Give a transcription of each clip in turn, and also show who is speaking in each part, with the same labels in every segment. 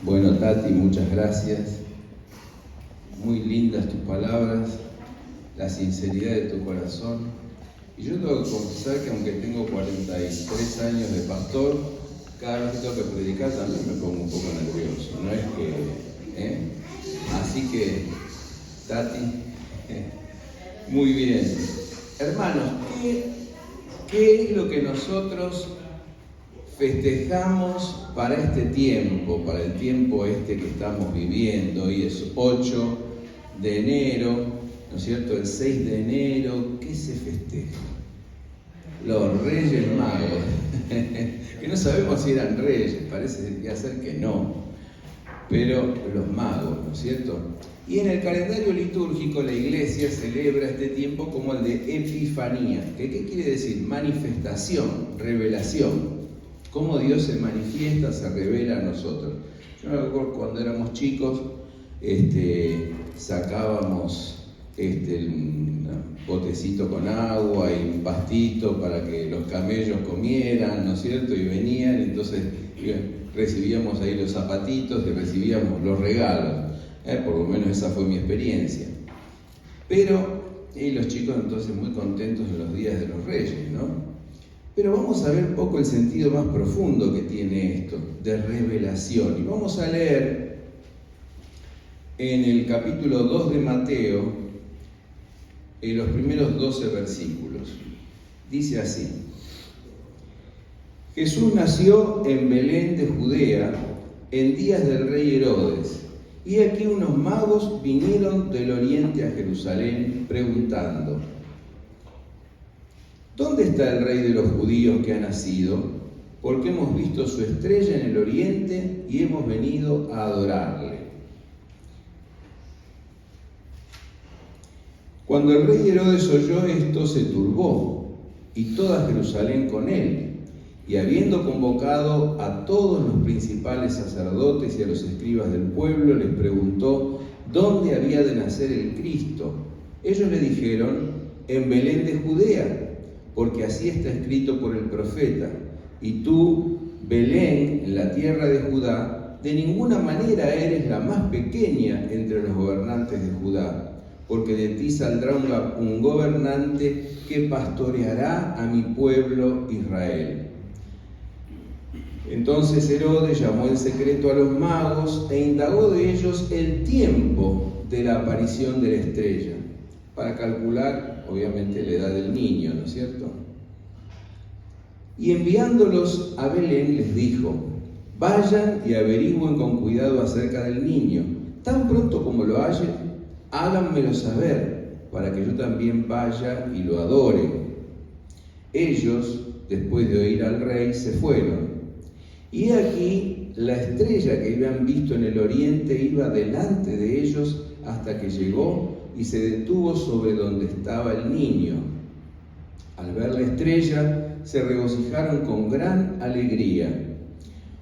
Speaker 1: Bueno, Tati, muchas gracias. Muy lindas tus palabras, la sinceridad de tu corazón. Y yo tengo que confesar que aunque tengo 43 años de pastor, cada vez que tengo que predicar también me pongo un poco nervioso. No es que... Así que, Tati, muy bien. Hermanos, ¿qué es lo que nosotros festejamos para este tiempo, para el tiempo que estamos viviendo? Hoy es 8 de enero, ¿no es cierto? El 6 de enero, ¿qué se festeja? Los Reyes Magos, que no sabemos si eran reyes, parece ser que no, pero los magos, ¿no es cierto? Y en el calendario litúrgico la Iglesia celebra este tiempo como el de Epifanía, que ¿qué quiere decir? Manifestación, revelación. Cómo Dios se manifiesta, se revela a nosotros. Yo me acuerdo cuando éramos chicos, sacábamos un botecito con agua y un pastito para que los camellos comieran, ¿no es cierto? Y venían, entonces recibíamos ahí los zapatitos y recibíamos los regalos. Por lo menos esa fue mi experiencia. Pero los chicos entonces muy contentos en los días de los Reyes, ¿no? Pero vamos a ver un poco el sentido más profundo que tiene esto, de revelación. Y vamos a leer en el capítulo 2 de Mateo, en los primeros 12 versículos. Dice así: Jesús nació en Belén de Judea, en días del rey Herodes. Y aquí unos magos vinieron del oriente a Jerusalén preguntando: ¿dónde está el rey de los judíos que ha nacido? Porque hemos visto su estrella en el oriente y hemos venido a adorarle. Cuando el rey Herodes oyó esto, se turbó, y toda Jerusalén con él. Y habiendo convocado a todos los principales sacerdotes y a los escribas del pueblo, les preguntó dónde había de nacer el Cristo. Ellos le dijeron: en Belén de Judea, porque así está escrito por el profeta: y tú, Belén, en la tierra de Judá, de ninguna manera eres la más pequeña entre los gobernantes de Judá, porque de ti saldrá un gobernante que pastoreará a mi pueblo Israel. Entonces Herodes llamó en secreto a los magos e indagó de ellos el tiempo de la aparición de la estrella, para calcular, obviamente, la edad del niño, ¿no es cierto? Y enviándolos a Belén les dijo: vayan y averigüen con cuidado acerca del niño. Tan pronto como lo hallen, háganmelo saber, para que yo también vaya y lo adore. Ellos, después de oír al rey, se fueron. Y aquí la estrella que habían visto en el oriente iba delante de ellos hasta que llegó y se detuvo sobre donde estaba el niño. Al ver la estrella, se regocijaron con gran alegría.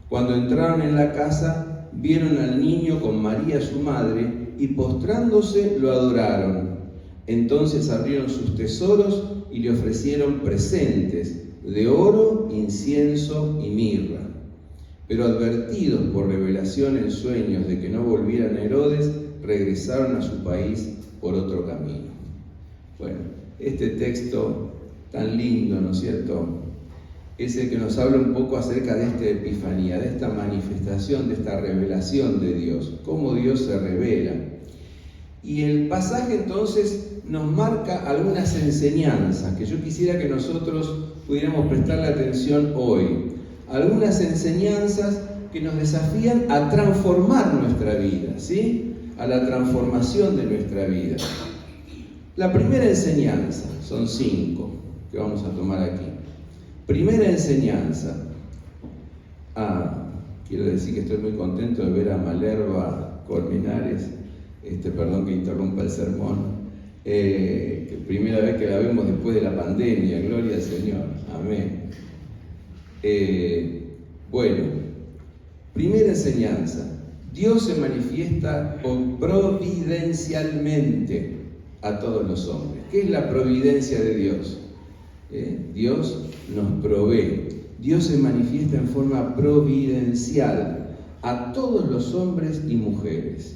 Speaker 1: Cuando entraron en la casa, vieron al niño con María su madre y postrándose lo adoraron. Entonces abrieron sus tesoros y le ofrecieron presentes de oro, incienso y mirra. Pero advertidos por revelación en sueños de que no volvieran a Herodes, regresaron a su país por otro camino. Bueno, este texto tan lindo, ¿no es cierto?, es el que nos habla un poco acerca de esta epifanía, de esta manifestación, de esta revelación de Dios, cómo Dios se revela. Y el pasaje entonces nos marca algunas enseñanzas que yo quisiera que nosotros pudiéramos prestarle atención hoy. Algunas enseñanzas que nos desafían a transformar nuestra vida, ¿sí? A la transformación de nuestra vida. La primera enseñanza, son 5 que vamos a tomar aquí. Primera enseñanza. Quiero decir que estoy muy contento de ver a Malerva Colmenares, perdón que interrumpa el sermón, que primera vez que la vemos después de la pandemia, gloria al Señor, amén. Bueno, primera enseñanza: Dios se manifiesta providencialmente a todos los hombres. ¿Qué es la providencia de Dios? Dios nos provee. Dios se manifiesta en forma providencial a todos los hombres y mujeres.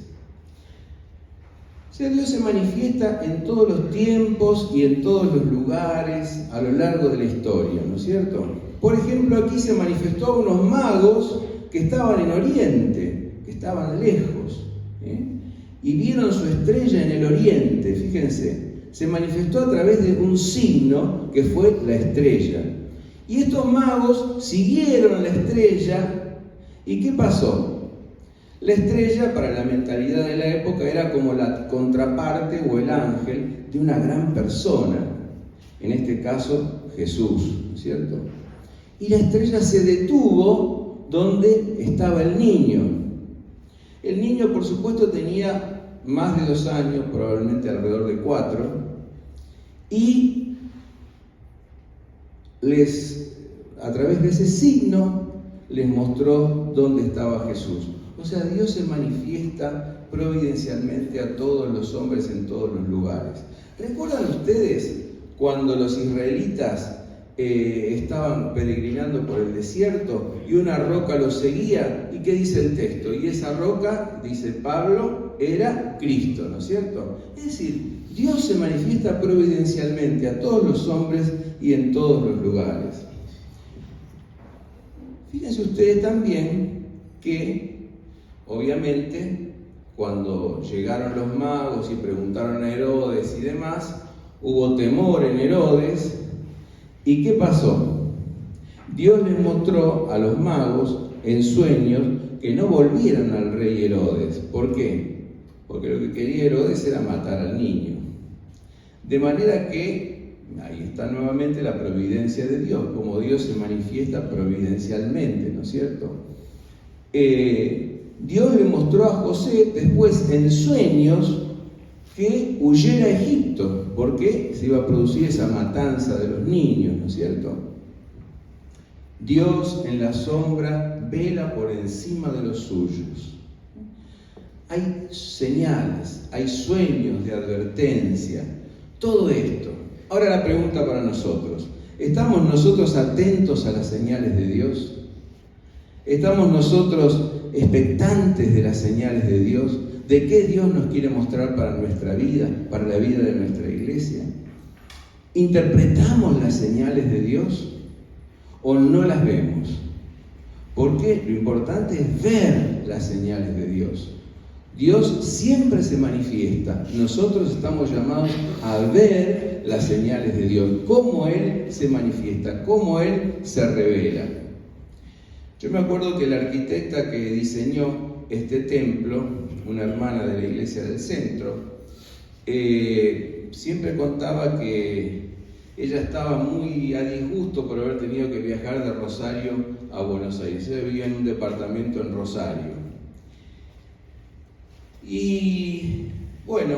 Speaker 1: O sea, Dios se manifiesta en todos los tiempos y en todos los lugares a lo largo de la historia, ¿no es cierto? Por ejemplo, aquí se manifestó a unos magos que estaban en Oriente, que estaban lejos, y vieron su estrella en el Oriente, fíjense. Se manifestó a través de un signo que fue la estrella. Y estos magos siguieron la estrella. ¿Y qué pasó? La estrella, para la mentalidad de la época, era como la contraparte o el ángel de una gran persona. En este caso, Jesús, ¿cierto? Y la estrella se detuvo donde estaba el niño. El niño, por supuesto, tenía más de 2 años, probablemente alrededor de 4, y a través de ese signo les mostró dónde estaba Jesús. O sea, Dios se manifiesta providencialmente a todos los hombres en todos los lugares. ¿Recuerdan ustedes cuando los israelitas estaban peregrinando por el desierto y una roca los seguía? ¿Y qué dice el texto? Y esa roca, dice Pablo, era Cristo, ¿no es cierto? Es decir, Dios se manifiesta providencialmente a todos los hombres y en todos los lugares. Fíjense ustedes también que, obviamente, cuando llegaron los magos y preguntaron a Herodes y demás, hubo temor en Herodes. ¿Y qué pasó? Dios les mostró a los magos en sueños que no volvieran al rey Herodes. ¿Por qué? Porque lo que quería Herodes era matar al niño. De manera que, ahí está nuevamente la providencia de Dios, como Dios se manifiesta providencialmente, ¿no es cierto? Dios le mostró a José después en sueños que huyera a Egipto, porque se iba a producir esa matanza de los niños, ¿no es cierto? Dios en la sombra vela por encima de los suyos. Hay señales, hay sueños de advertencia, todo esto. Ahora la pregunta para nosotros: ¿estamos nosotros atentos a las señales de Dios? ¿Estamos nosotros expectantes de las señales de Dios? ¿De qué Dios nos quiere mostrar para nuestra vida, para la vida de nuestra iglesia? ¿Interpretamos las señales de Dios o no las vemos? Porque lo importante es ver las señales de Dios. Dios siempre se manifiesta. Nosotros estamos llamados a ver las señales de Dios, cómo Él se manifiesta, cómo Él se revela. Yo me acuerdo que la arquitecta que diseñó este templo, una hermana de la iglesia del centro, siempre contaba que ella estaba muy a disgusto por haber tenido que viajar de Rosario a Buenos Aires. Ella vivía en un departamento en Rosario. Y bueno,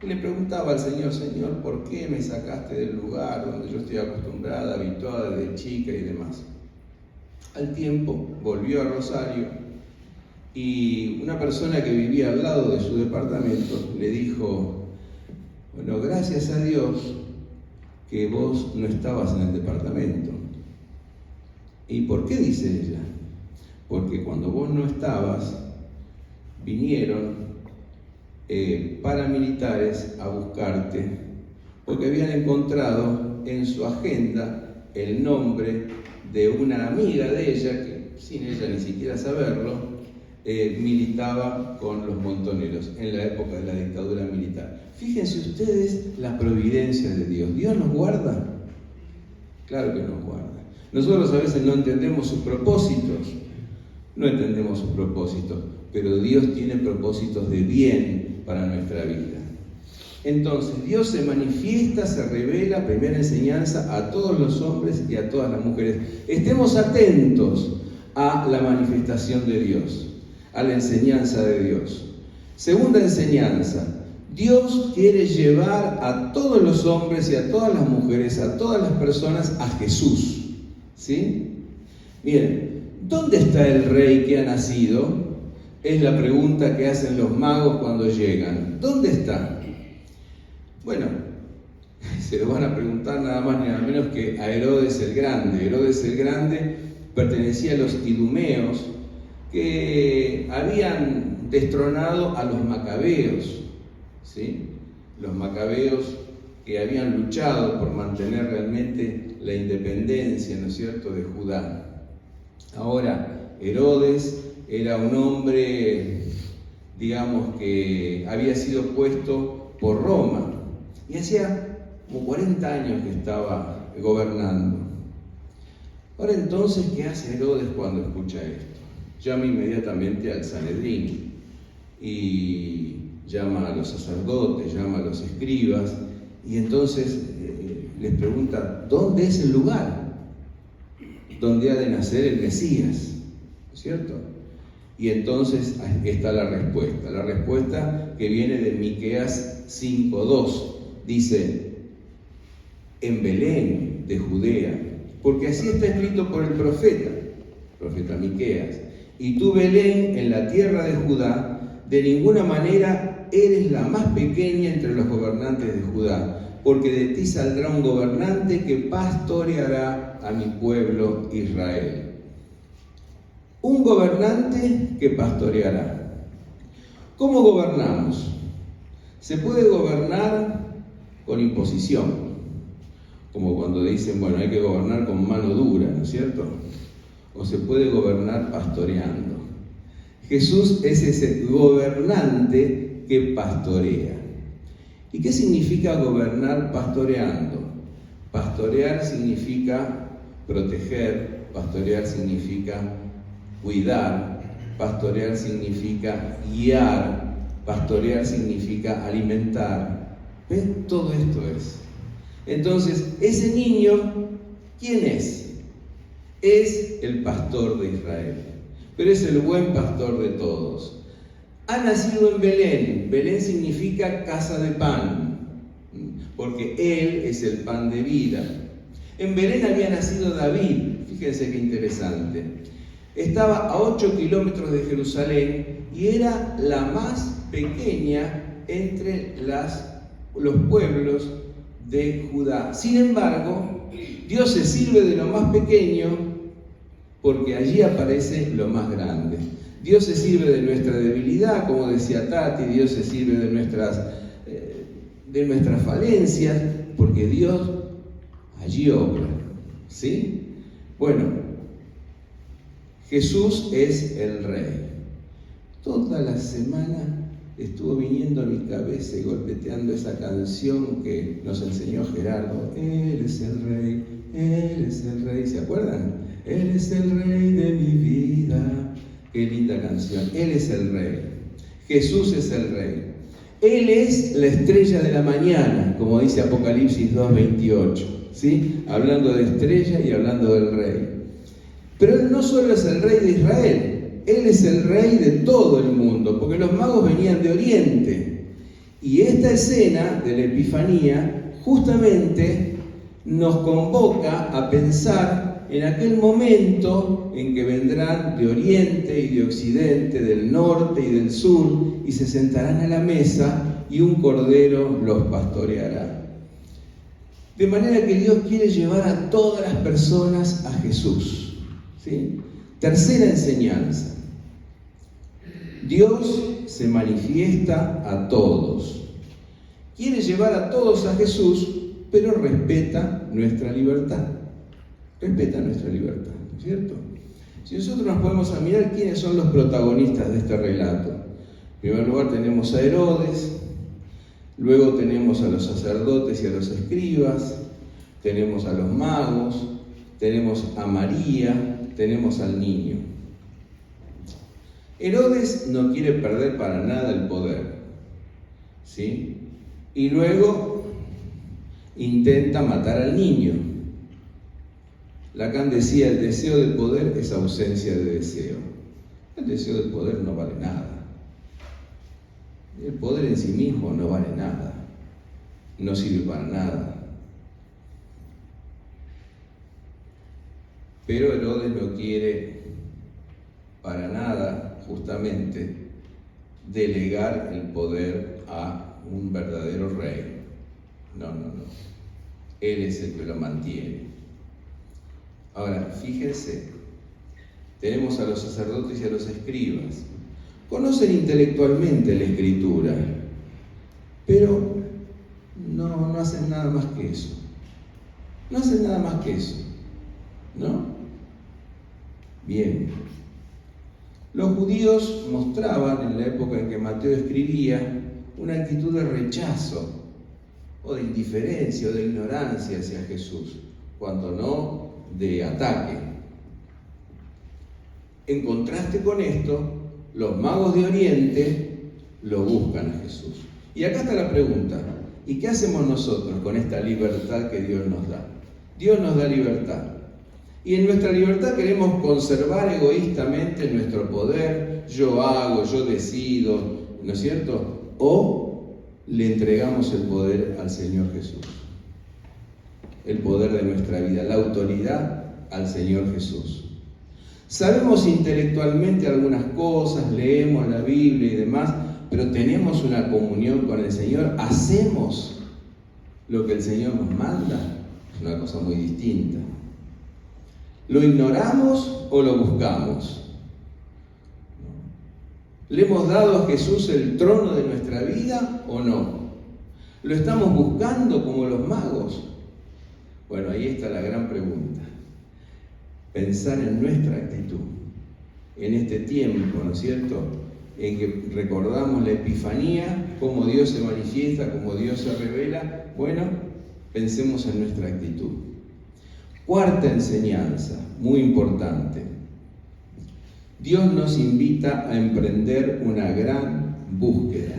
Speaker 1: le preguntaba al Señor: Señor, ¿por qué me sacaste del lugar donde yo estoy acostumbrada, habituada de chica y demás? Al tiempo volvió a Rosario y una persona que vivía al lado de su departamento le dijo: bueno, gracias a Dios que vos no estabas en el departamento. ¿Y por qué? Dice ella. Porque cuando vos no estabas, vinieron paramilitares a buscarte, porque habían encontrado en su agenda el nombre de una amiga de ella, que sin ella ni siquiera saberlo, militaba con los montoneros en la época de la dictadura militar. Fíjense ustedes la providencia de Dios. ¿Dios nos guarda? Claro que nos guarda. Nosotros a veces no entendemos sus propósitos, pero Dios tiene propósitos de bien para nuestra vida. Entonces, Dios se manifiesta, se revela, primera enseñanza, a todos los hombres y a todas las mujeres. Estemos atentos a la manifestación de Dios, a la enseñanza de Dios. Segunda enseñanza: Dios quiere llevar a todos los hombres y a todas las mujeres, a todas las personas, a Jesús. ¿Sí? Bien, ¿dónde está el rey que ha nacido? Es la pregunta que hacen los magos cuando llegan. ¿Dónde está? Bueno, se lo van a preguntar nada más ni nada menos que a Herodes el Grande. Herodes el Grande pertenecía a los idumeos, que habían destronado a los macabeos, ¿sí? Los macabeos que habían luchado por mantener realmente la independencia, ¿no es cierto?, de Judá. Ahora, Herodes era un hombre, digamos, que había sido puesto por Roma y hacía como 40 años que estaba gobernando. Ahora entonces, ¿qué hace Herodes cuando escucha esto? Llama inmediatamente al Sanedrín y llama a los sacerdotes, llama a los escribas y entonces les pregunta, ¿dónde es el lugar donde ha de nacer el Mesías? ¿No es cierto? Y entonces está la respuesta que viene de Miqueas 5:2. Dice, en Belén de Judea, porque así está escrito por el profeta Miqueas. Y tú, Belén, en la tierra de Judá, de ninguna manera eres la más pequeña entre los gobernantes de Judá, porque de ti saldrá un gobernante que pastoreará a mi pueblo Israel. Un gobernante que pastoreará. ¿Cómo gobernamos? Se puede gobernar con imposición, como cuando dicen, bueno, hay que gobernar con mano dura, ¿no es cierto? O se puede gobernar pastoreando. Jesús es ese gobernante que pastorea. ¿Y qué significa gobernar pastoreando? Pastorear significa proteger, pastorear significa cuidar, pastorear significa guiar, pastorear significa alimentar. ¿Ven? Todo esto es. Entonces, ese niño, ¿quién es? Es el pastor de Israel, pero es el buen pastor de todos. Ha nacido en Belén. Belén significa casa de pan, porque Él es el pan de vida. En Belén había nacido David, fíjense qué interesante. Estaba a 8 kilómetros de Jerusalén y era la más pequeña entre los pueblos de Judá. Sin embargo, Dios se sirve de lo más pequeño porque allí aparece lo más grande. Dios se sirve de nuestra debilidad, como decía Tati, Dios se sirve de nuestras falencias, porque Dios allí obra, ¿sí? Bueno, Jesús es el Rey. Toda la semana estuvo viniendo a mi cabeza y golpeteando esa canción que nos enseñó Gerardo. Él es el Rey, Él es el Rey. ¿Se acuerdan? Él es el Rey de mi vida. Qué linda canción. Él es el Rey. Jesús es el Rey. Él es la estrella de la mañana, como dice Apocalipsis 2:28, ¿sí? Hablando de estrella y hablando del Rey. Pero Él no solo es el Rey de Israel, Él es el Rey de todo el mundo, porque los magos venían de Oriente. Y esta escena de la Epifanía justamente nos convoca a pensar en aquel momento en que vendrán de Oriente y de Occidente, del norte y del sur, y se sentarán a la mesa y un cordero los pastoreará. De manera que Dios quiere llevar a todas las personas a Jesús, ¿sí? Tercera enseñanza. Dios se manifiesta a todos. Quiere llevar a todos a Jesús, pero respeta nuestra libertad. Respeta nuestra libertad, ¿no es cierto? Si nosotros nos podemos mirar quiénes son los protagonistas de este relato. En primer lugar tenemos a Herodes, luego tenemos a los sacerdotes y a los escribas, tenemos a los magos, tenemos a María, tenemos al niño. Herodes no quiere perder para nada el poder, ¿sí? Y luego intenta matar al niño. Lacan decía, el deseo de poder es ausencia de deseo. El deseo de poder no vale nada. El poder en sí mismo no vale nada. No sirve para nada. Pero Herodes no quiere para nada, justamente, delegar el poder a un verdadero rey. No. Él es el que lo mantiene. Ahora, fíjense, tenemos a los sacerdotes y a los escribas. Conocen intelectualmente la Escritura, pero no hacen nada más que eso. No hacen nada más que eso, ¿no? Bien. Los judíos mostraban en la época en que Mateo escribía una actitud de rechazo o de indiferencia o de ignorancia hacia Jesús, cuando no de ataque. En contraste con esto, los magos de Oriente lo buscan a Jesús. Y acá está la pregunta: ¿y qué hacemos nosotros con esta libertad que Dios nos da? Dios nos da libertad. Y en nuestra libertad queremos conservar egoístamente nuestro poder. Yo hago, yo decido, ¿no es cierto? ¿O le entregamos el poder al Señor Jesús? El poder de nuestra vida, la autoridad al Señor Jesús. Sabemos intelectualmente algunas cosas, leemos la Biblia y demás, pero tenemos una comunión con el Señor. ¿Hacemos lo que el Señor nos manda? Es una cosa muy distinta. ¿Lo ignoramos o lo buscamos? ¿Le hemos dado a Jesús el trono de nuestra vida o no? ¿Lo estamos buscando como los magos? Bueno, ahí está la gran pregunta. Pensar en nuestra actitud, en este tiempo, ¿no es cierto?, en que recordamos la Epifanía, cómo Dios se manifiesta, cómo Dios se revela. Bueno, pensemos en nuestra actitud. Cuarta enseñanza, muy importante. Dios nos invita a emprender una gran búsqueda.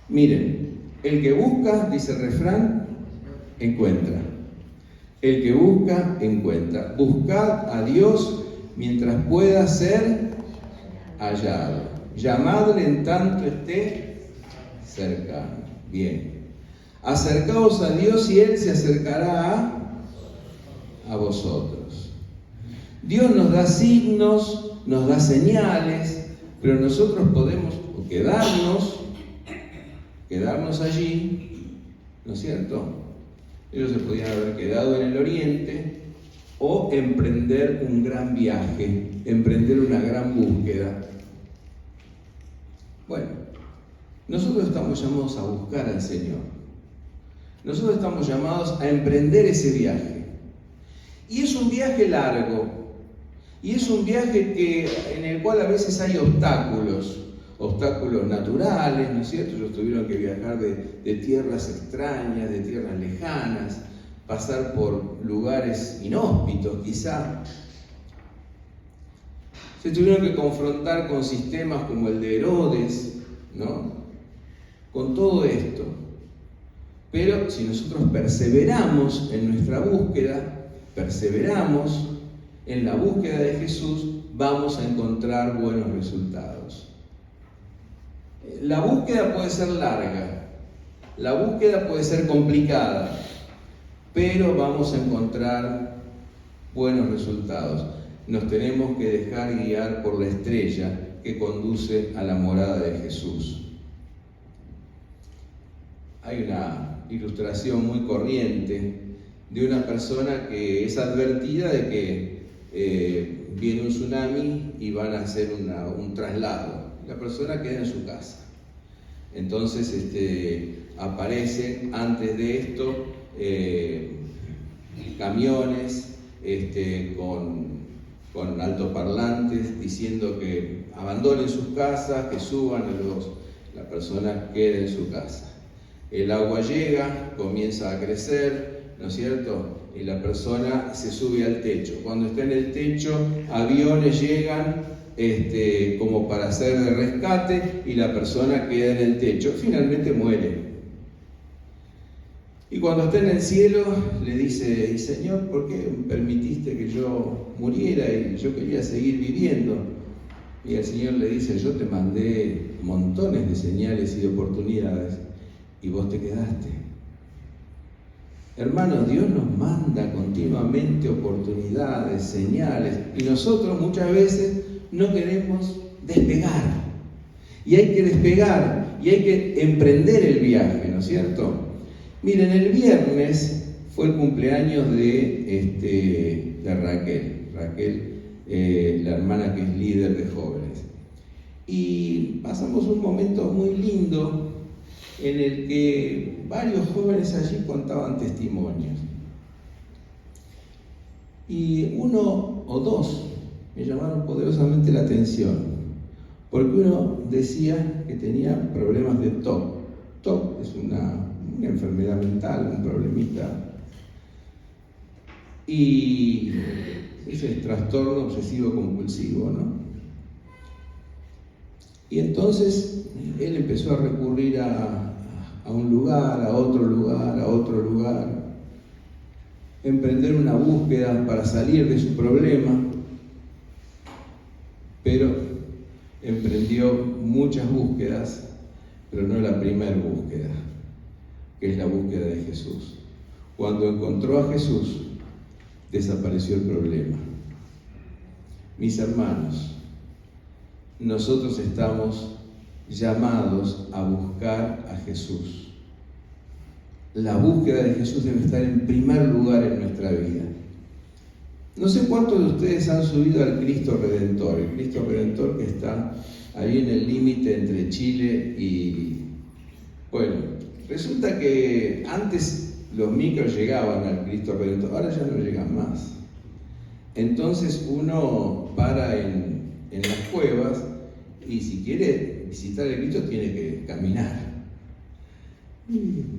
Speaker 1: Miren, el que busca, dice el refrán, encuentra. El que busca, encuentra. Buscad a Dios mientras pueda ser hallado. Llamadle en tanto esté cercano. Bien. Acercaos a Dios y Él se acercará a vosotros. Dios nos da signos, nos da señales, pero nosotros podemos quedarnos allí, ¿no es cierto? Ellos se podían haber quedado en el oriente o emprender un gran viaje, emprender una gran búsqueda. Bueno, nosotros estamos llamados a buscar al Señor. Nosotros estamos llamados a emprender ese viaje. Y es un viaje largo. Y es un viaje en el cual a veces hay obstáculos naturales, ¿no es cierto? Ellos tuvieron que viajar de tierras extrañas, de tierras lejanas, pasar por lugares inhóspitos quizá. Se tuvieron que confrontar con sistemas como el de Herodes, ¿no? Con todo esto. Pero si nosotros perseveramos en nuestra búsqueda, perseveramos en la búsqueda de Jesús, vamos a encontrar buenos resultados. La búsqueda puede ser larga, la búsqueda puede ser complicada, pero vamos a encontrar buenos resultados. Nos tenemos que dejar guiar por la estrella que conduce a la morada de Jesús. Hay una ilustración muy corriente de una persona que es advertida de que viene un tsunami y van a hacer un traslado. La persona queda en su casa. Entonces aparece antes de esto camiones con altoparlantes diciendo que abandonen sus casas, que suban la persona queda en su casa. El agua llega, comienza a crecer, ¿no es cierto? Y la persona se sube al techo. Cuando está en el techo, aviones llegan como para hacer de rescate y la persona queda en el techo. Finalmente muere. Y cuando está en el cielo, le dice: y Señor, ¿por qué permitiste que yo muriera y yo quería seguir viviendo? Y el Señor le dice: yo te mandé montones de señales y de oportunidades y vos te quedaste. Hermanos, Dios nos manda continuamente oportunidades, señales, y nosotros muchas veces no queremos despegar. Y hay que despegar, y hay que emprender el viaje, ¿no es cierto? Miren, el viernes fue el cumpleaños de Raquel. Raquel la hermana que es líder de jóvenes. Y pasamos un momento muy lindo en el que varios jóvenes allí contaban testimonios. Y uno o dos me llamaron poderosamente la atención, porque uno decía que tenía problemas de TOC. TOC es una enfermedad mental, un problemita, y es el trastorno obsesivo compulsivo, ¿no? Y entonces él empezó a recurrir a un lugar, a otro lugar, a otro lugar, emprender una búsqueda para salir de su problema, pero emprendió muchas búsquedas, pero no la primera búsqueda, que es la búsqueda de Jesús. Cuando encontró a Jesús, desapareció el problema. Mis hermanos, nosotros estamos llamados a buscar a Jesús. La búsqueda de Jesús debe estar en primer lugar en nuestra vida. No sé cuántos de ustedes han subido al Cristo Redentor, el Cristo Redentor que está ahí en el límite entre Chile y... Bueno, resulta que antes los micros llegaban al Cristo Redentor, ahora ya no llegan más. Entonces uno para en las cuevas y si quiere visitar el Cristo tiene que caminar.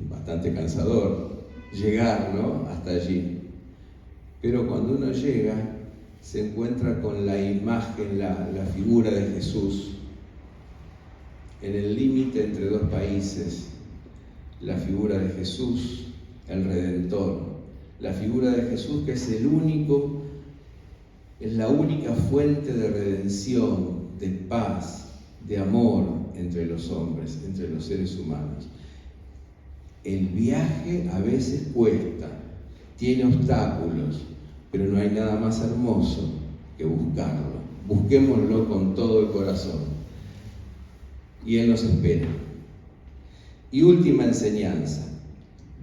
Speaker 1: Bastante cansador llegar, ¿no?, hasta allí. Pero cuando uno llega, se encuentra con la imagen, la figura de Jesús en el límite entre dos países. La figura de Jesús, el Redentor. La figura de Jesús que es la única fuente de redención, de paz, de amor entre los hombres, entre los seres humanos. El viaje a veces cuesta, tiene obstáculos, pero no hay nada más hermoso que buscarlo. Busquémoslo con todo el corazón. Y Él nos espera. Y última enseñanza.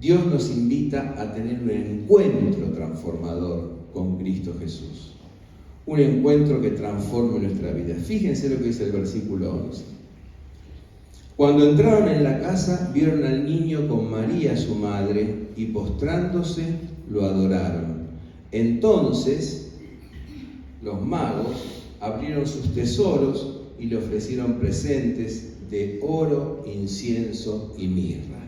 Speaker 1: Dios nos invita a tener un encuentro transformador con Cristo Jesús. Un encuentro que transforme nuestra vida. Fíjense lo que dice el versículo 11. Cuando entraron en la casa, vieron al niño con María, su madre, y postrándose, lo adoraron. Entonces, los magos abrieron sus tesoros y le ofrecieron presentes de oro, incienso y mirra.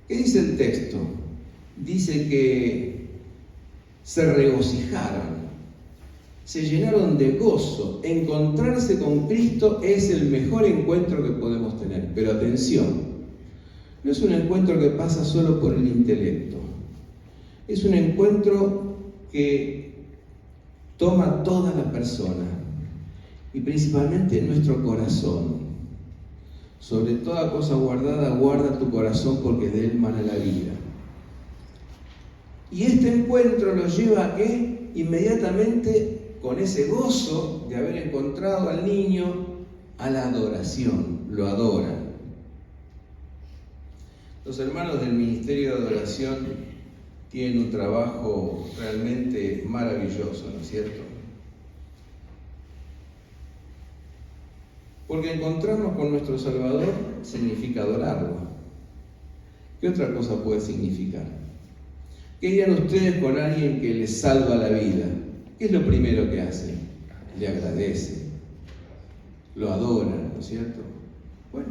Speaker 1: ¿Qué dice el texto? Dice que se regocijaron. Se llenaron de gozo. Encontrarse con Cristo es el mejor encuentro que podemos tener. Pero atención, no es un encuentro que pasa solo por el intelecto. Es un encuentro que toma toda la persona y principalmente nuestro corazón. Sobre toda cosa guardada, guarda tu corazón porque de él mana la vida. Y este encuentro los lleva a ¿qué? Inmediatamente, con ese gozo de haber encontrado al niño, a la adoración, lo adoran. Los hermanos del Ministerio de Adoración tienen un trabajo realmente maravilloso, ¿no es cierto? Porque encontrarnos con nuestro Salvador significa adorarlo. ¿Qué otra cosa puede significar? ¿Qué dirían ustedes con alguien que les salva la vida? ¿Qué es lo primero que hace? Le agradece, lo adora, ¿no es cierto? Bueno,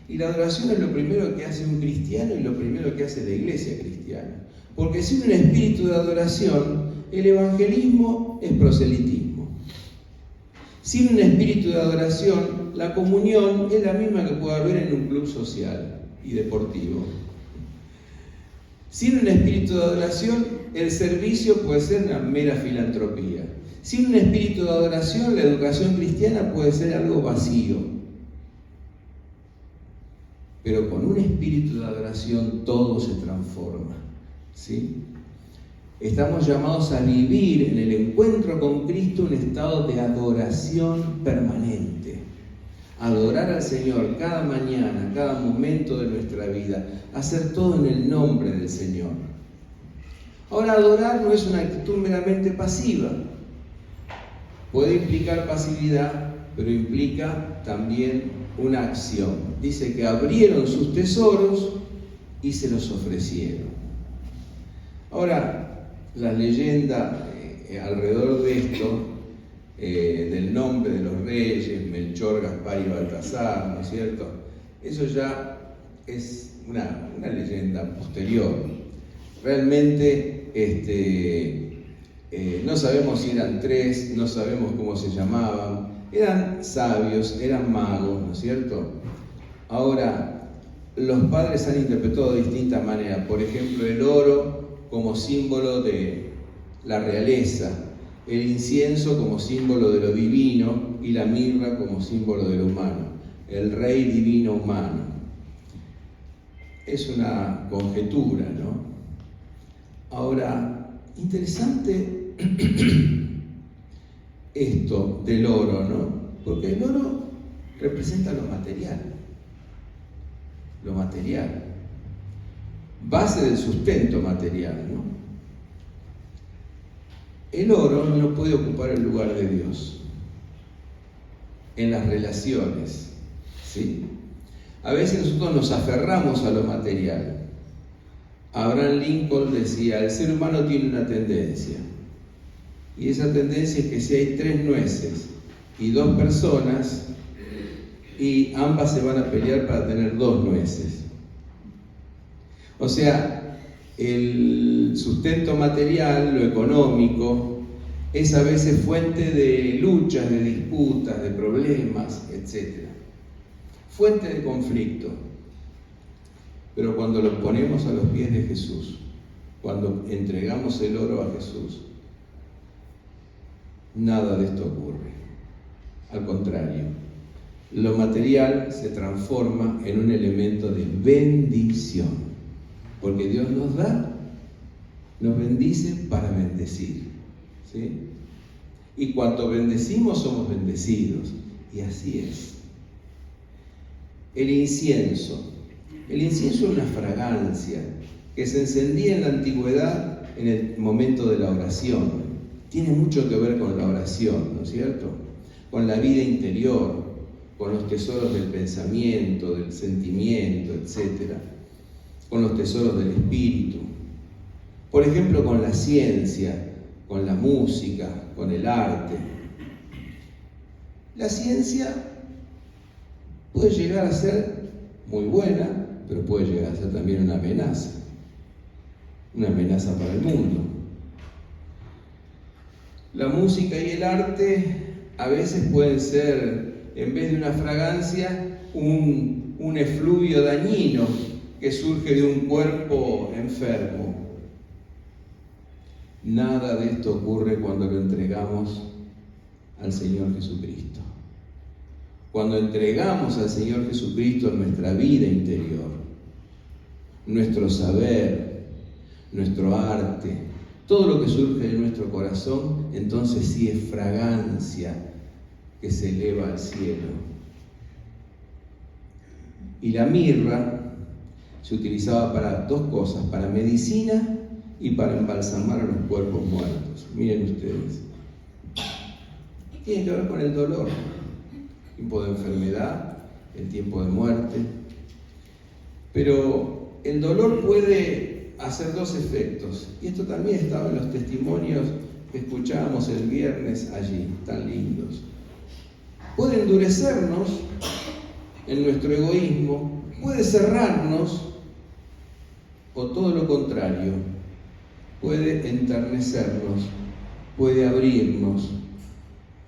Speaker 1: y la adoración es lo primero que hace un cristiano y lo primero que hace la iglesia cristiana. Porque sin un espíritu de adoración, el evangelismo es proselitismo. Sin un espíritu de adoración, la comunión es la misma que puede haber en un club social y deportivo. Sin un espíritu de adoración, el servicio puede ser una mera filantropía. Sin un espíritu de adoración, la educación cristiana puede ser algo vacío. Pero con un espíritu de adoración todo se transforma, ¿sí? Estamos llamados a vivir en el encuentro con Cristo un estado de adoración permanente. Adorar al Señor cada mañana, cada momento de nuestra vida. Hacer todo en el nombre del Señor. Ahora, adorar no es una actitud meramente pasiva. Puede implicar pasividad, pero implica también una acción. Dice que abrieron sus tesoros y se los ofrecieron. Ahora, la leyenda alrededor de esto, del nombre de los reyes, Melchor, Gaspar y Baltasar, ¿no es cierto? Eso ya es una leyenda posterior. Realmente no sabemos si eran tres, no sabemos cómo se llamaban, eran sabios, eran magos, ¿no es cierto? Ahora, los padres han interpretado de distintas maneras. Por ejemplo, el oro como símbolo de la realeza, el incienso como símbolo de lo divino y la mirra como símbolo de lo humano, el rey divino humano. Es una conjetura, ¿no? Ahora, interesante esto del oro, ¿no? Porque el oro representa lo material, base del sustento material, ¿no? El oro no puede ocupar el lugar de Dios en las relaciones, ¿sí? A veces nosotros nos aferramos a lo material. Abraham Lincoln decía, el ser humano tiene una tendencia, y esa tendencia es que si hay 3 nueces y 2 personas, y ambas se van a pelear para tener 2 nueces. O sea, el sustento material, lo económico, es a veces fuente de luchas, de disputas, de problemas, etc. Fuente de conflicto. Pero cuando lo ponemos a los pies de Jesús, cuando entregamos el oro a Jesús, nada de esto ocurre. Al contrario, lo material se transforma en un elemento de bendición, porque Dios nos da, nos bendice para bendecir, ¿sí? Y cuanto bendecimos somos bendecidos, y así es. El incienso es una fragancia que se encendía en la antigüedad en el momento de la oración. Tiene mucho que ver con la oración, ¿no es cierto? Con la vida interior, con los tesoros del pensamiento, del sentimiento, etc. Con los tesoros del espíritu. Por ejemplo, con la ciencia, con la música, con el arte. La ciencia puede llegar a ser muy buena, pero puede llegar a ser también una amenaza para el mundo. La música y el arte a veces pueden ser, en vez de una fragancia, un efluvio dañino que surge de un cuerpo enfermo. Nada de esto ocurre cuando lo entregamos al Señor Jesucristo. Cuando entregamos al Señor Jesucristo nuestra vida interior, nuestro saber, nuestro arte, todo lo que surge de nuestro corazón, entonces sí es fragancia que se eleva al cielo. Y la mirra se utilizaba para 2 cosas, para medicina y para embalsamar a los cuerpos muertos. Miren ustedes. Tiene que ver con el dolor. Tiempo de enfermedad, el tiempo de muerte. Pero el dolor puede hacer 2 efectos. Y esto también estaba en los testimonios que escuchábamos el viernes allí, tan lindos. Puede endurecernos en nuestro egoísmo, puede cerrarnos, o todo lo contrario, puede enternecernos, puede abrirnos.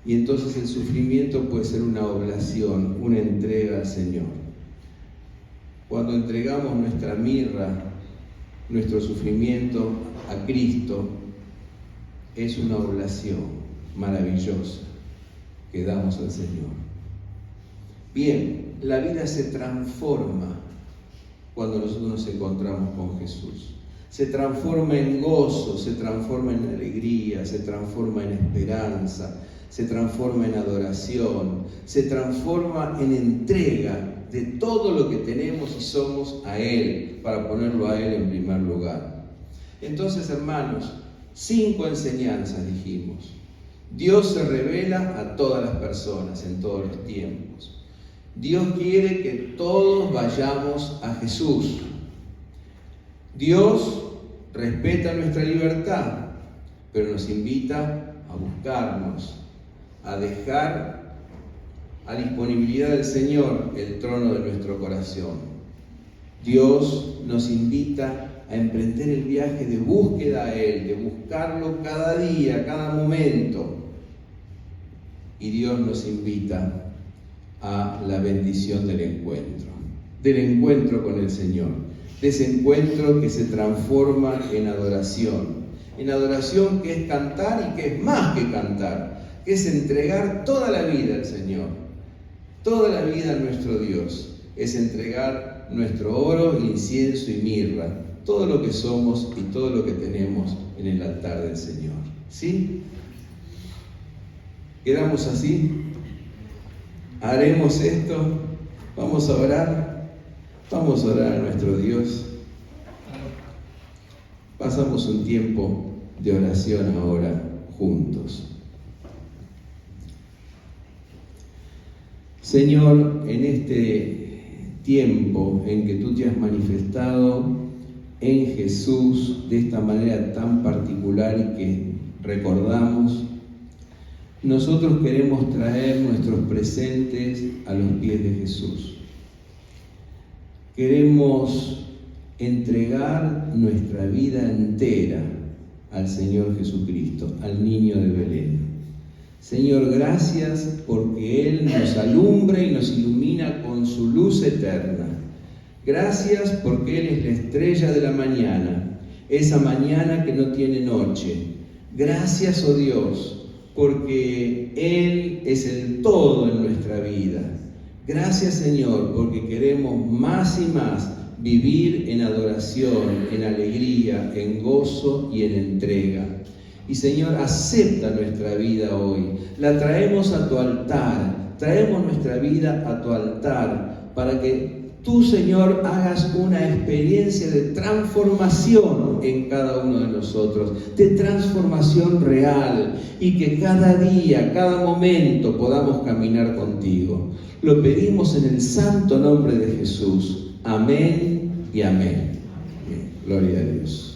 Speaker 1: Y entonces el sufrimiento puede ser una oblación, una entrega al Señor. Cuando entregamos nuestra mirra, nuestro sufrimiento a Cristo, es una oblación maravillosa que damos al Señor. Bien, la vida se transforma cuando nosotros nos encontramos con Jesús. Se transforma en gozo, se transforma en alegría, se transforma en esperanza, se transforma en adoración, se transforma en entrega de todo lo que tenemos y somos a Él, para ponerlo a Él en primer lugar. Entonces, hermanos, 5 enseñanzas dijimos. Dios se revela a todas las personas en todos los tiempos. Dios quiere que todos vayamos a Jesús. Dios respeta nuestra libertad, pero nos invita a buscarnos, a dejar a disponibilidad del Señor el trono de nuestro corazón. Dios nos invita a emprender el viaje de búsqueda a Él, de buscarlo cada día, cada momento. Y Dios nos invita a la bendición del encuentro con el Señor, de ese encuentro que se transforma en adoración que es cantar y que es más que cantar, que es entregar toda la vida al Señor, toda la vida a nuestro Dios, es entregar nuestro oro, incienso y mirra, todo lo que somos y todo lo que tenemos en el altar del Señor. ¿Sí? ¿Quedamos así? ¿Haremos esto? ¿Vamos a orar? Vamos a orar a nuestro Dios. Pasamos un tiempo de oración ahora juntos. Señor, en este tiempo en que tú te has manifestado en Jesús de esta manera tan particular y que recordamos, nosotros queremos traer nuestros presentes a los pies de Jesús. Queremos entregar nuestra vida entera al Señor Jesucristo, al niño de Belén. Señor, gracias porque Él nos alumbra y nos ilumina con su luz eterna. Gracias porque Él es la estrella de la mañana, esa mañana que no tiene noche. Gracias, oh Dios, porque Él es el todo en nuestra vida. Gracias, Señor, porque queremos más y más vivir en adoración, en alegría, en gozo y en entrega. Y, Señor, acepta nuestra vida hoy. La traemos a tu altar, traemos nuestra vida a tu altar para que tú, Señor, hagas una experiencia de transformación en cada uno de nosotros, de transformación real, y que cada día, cada momento podamos caminar contigo. Lo pedimos en el santo nombre de Jesús. Amén y amén. Gloria a Dios.